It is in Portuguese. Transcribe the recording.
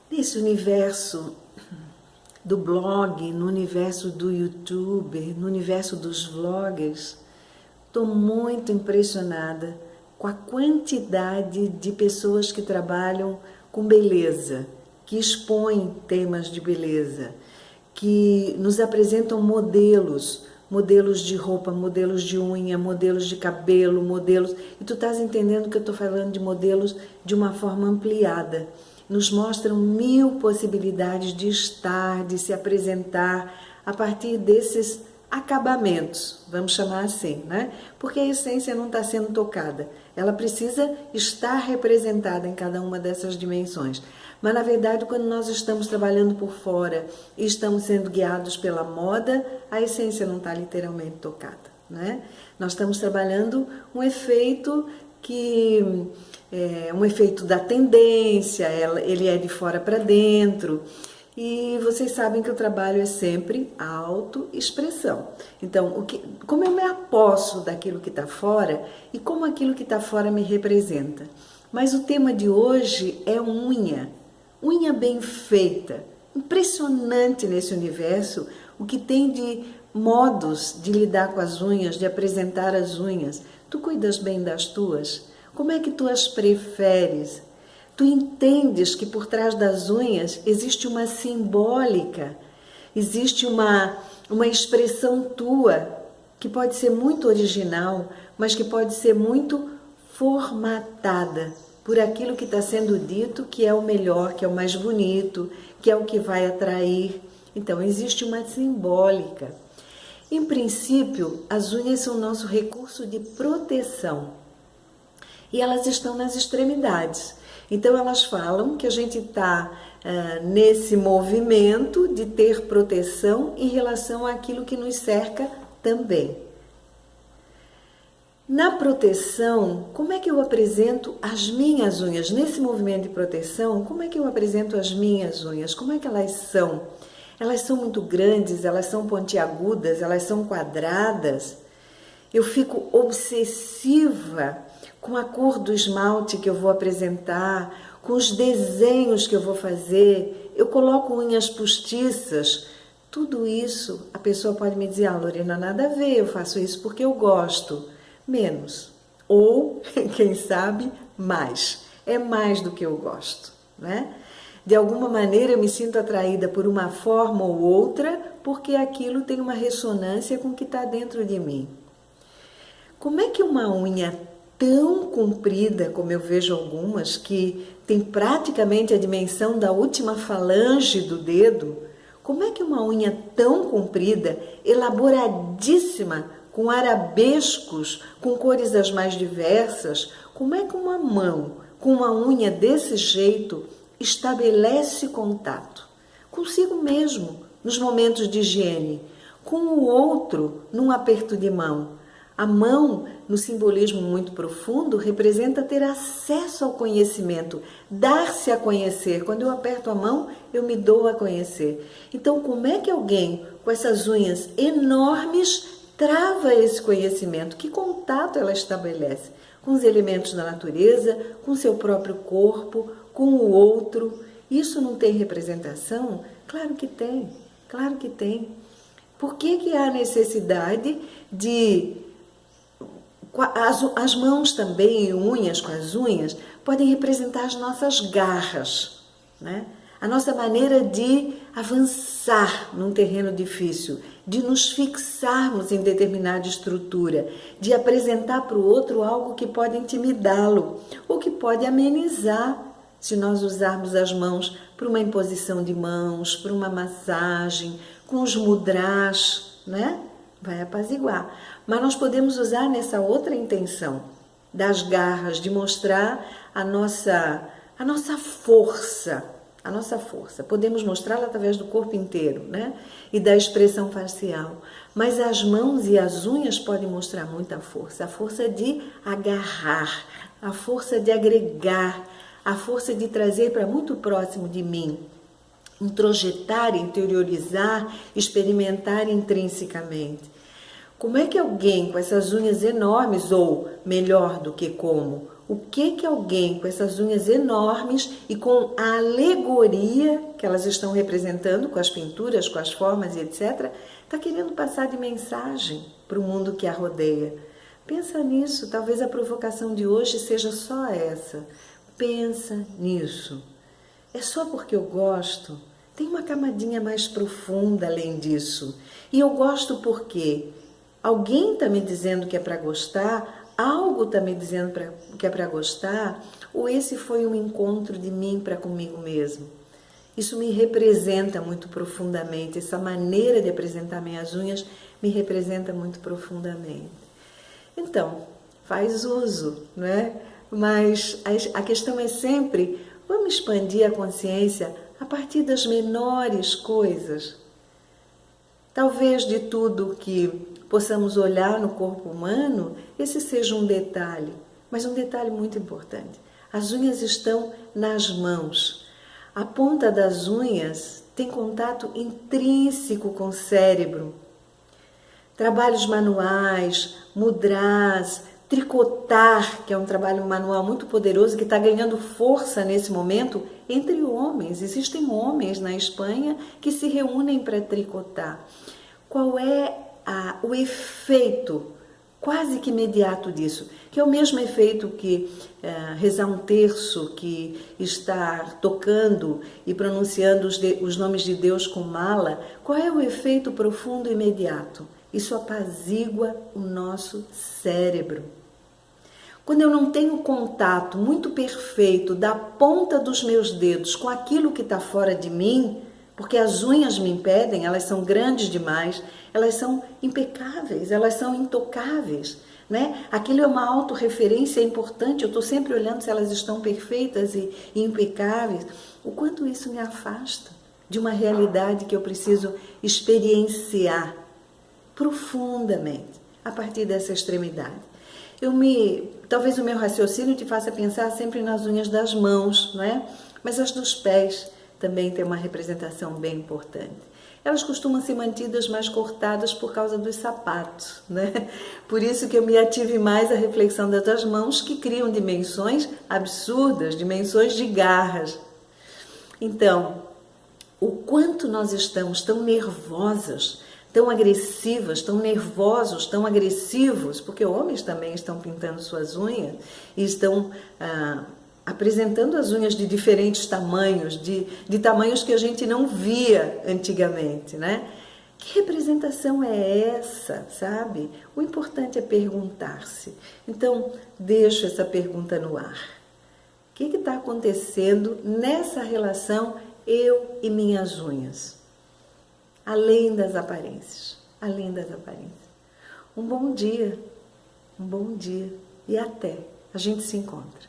Nesse universo do blog, no universo do YouTube, no universo dos vloggers, estou muito impressionada com a quantidade de pessoas que trabalham com beleza, que expõem temas de beleza, que nos apresentam modelos de roupa, modelos de unha, modelos de cabelo, modelos... E tu estás entendendo que eu estou falando de modelos de uma forma ampliada. Nos mostram 1000 possibilidades de estar, de se apresentar a partir desses acabamentos, vamos chamar assim, né? Porque a essência não está sendo tocada. Ela precisa estar representada em cada uma dessas dimensões. Mas, na verdade, quando nós estamos trabalhando por fora e estamos sendo guiados pela moda, a essência não está literalmente tocada, né? Nós estamos trabalhando um efeito que é um efeito da tendência, ele é de fora para dentro. E vocês sabem que o trabalho é sempre autoexpressão. Então, como eu me aposso daquilo que está fora e como aquilo que está fora me representa. Mas o tema de hoje é unha. Unha bem feita. Impressionante nesse universo o que tem de modos de lidar com as unhas, de apresentar as unhas. Tu cuidas bem das tuas? Como é que tu as preferes? Tu entendes que por trás das unhas existe uma simbólica, existe uma expressão tua, que pode ser muito original, mas que pode ser muito formatada por aquilo que está sendo dito, que é o melhor, que é o mais bonito, que é o que vai atrair. Então, existe uma simbólica. Em princípio, as unhas são nosso recurso de proteção e elas estão nas extremidades. Então, elas falam que a gente está nesse movimento de ter proteção em relação àquilo que nos cerca também. Na proteção, como é que eu apresento as minhas unhas? Nesse movimento de proteção, como é que eu apresento as minhas unhas? Como é que elas são? Elas são muito grandes, elas são pontiagudas, elas são quadradas. Eu fico obsessiva com a cor do esmalte que eu vou apresentar, com os desenhos que eu vou fazer. Eu coloco unhas postiças. Tudo isso, a pessoa pode me dizer, Lorena, nada a ver, eu faço isso porque eu gosto. Menos, ou, quem sabe, mais. É mais do que eu gosto, né? De alguma maneira eu me sinto atraída por uma forma ou outra, porque aquilo tem uma ressonância com o que está dentro de mim. Como é que uma unha tão comprida, como eu vejo algumas, que tem praticamente a dimensão da última falange do dedo, como é que uma unha tão comprida, elaboradíssima, com arabescos, com cores as mais diversas, como é que uma mão com uma unha desse jeito estabelece contato consigo mesmo nos momentos de higiene, com o outro num aperto de mão? A mão, no simbolismo muito profundo, representa ter acesso ao conhecimento, dar-se a conhecer. Quando eu aperto a mão, eu me dou a conhecer. Então, como é que alguém com essas unhas enormes trava esse conhecimento? Que contato ela estabelece com os elementos da natureza, com seu próprio corpo, com o outro? Isso não tem representação? Claro que tem, claro que tem. Por que há necessidade de... As mãos também, unhas com as unhas, podem representar as nossas garras, né? A nossa maneira de avançar num terreno difícil, de nos fixarmos em determinada estrutura, de apresentar para o outro algo que pode intimidá-lo, ou que pode amenizar, se nós usarmos as mãos para uma imposição de mãos, para uma massagem, com os mudras, né? Vai apaziguar. Mas nós podemos usar nessa outra intenção, das garras, de mostrar a nossa força, a nossa força. Podemos mostrá-la através do corpo inteiro, né? E da expressão facial. Mas as mãos e as unhas podem mostrar muita força. A força de agarrar, a força de agregar, a força de trazer para muito próximo de mim. Introjetar, interiorizar, experimentar intrinsecamente. Como é que alguém com essas unhas enormes, ou melhor do que como, o que alguém com essas unhas enormes e com a alegoria que elas estão representando, com as pinturas, com as formas e etc., está querendo passar de mensagem para o mundo que a rodeia. Pensa nisso, talvez a provocação de hoje seja só essa. Pensa nisso. É só porque eu gosto? Tem uma camadinha mais profunda além disso. E eu gosto porque alguém está me dizendo que é para gostar, algo está me dizendo que é para gostar, ou esse foi um encontro de mim para comigo mesmo. Isso me representa muito profundamente, essa maneira de apresentar minhas unhas me representa muito profundamente. Então, faz uso, né? Mas a questão é sempre, vamos expandir a consciência a partir das menores coisas. Talvez de tudo que possamos olhar no corpo humano, esse seja um detalhe, mas um detalhe muito importante. As unhas estão nas mãos. A ponta das unhas tem contato intrínseco com o cérebro. Trabalhos manuais, mudras, tricotar, que é um trabalho manual muito poderoso, que está ganhando força nesse momento entre homens. Existem homens na Espanha que se reúnem para tricotar. Qual é o efeito quase que imediato disso? Que é o mesmo efeito que rezar um terço, que estar tocando e pronunciando os nomes de Deus com mala. Qual é o efeito profundo e imediato? Isso apazigua o nosso cérebro. Quando eu não tenho contato muito perfeito da ponta dos meus dedos com aquilo que está fora de mim, porque as unhas me impedem, elas são grandes demais, elas são impecáveis, elas são intocáveis, né? Aquilo é uma autorreferência importante, eu estou sempre olhando se elas estão perfeitas e impecáveis. O quanto isso me afasta de uma realidade que eu preciso experienciar profundamente a partir dessa extremidade. Talvez o meu raciocínio te faça pensar sempre nas unhas das mãos, não é? Mas as dos pés também têm uma representação bem importante. Elas costumam ser mantidas mais cortadas por causa dos sapatos, né? Por isso que eu me ative mais à reflexão das mãos, que criam dimensões absurdas, dimensões de garras. Então, o quanto nós estamos tão nervosas, tão agressivas, tão nervosos, tão agressivos, porque homens também estão pintando suas unhas e estão apresentando as unhas de diferentes tamanhos, de tamanhos que a gente não via antigamente, né? Que representação é essa, sabe? O importante é perguntar-se. Então, deixo essa pergunta no ar. O que está acontecendo nessa relação eu e minhas unhas? Além das aparências, além das aparências. Um bom dia e até. A gente se encontra.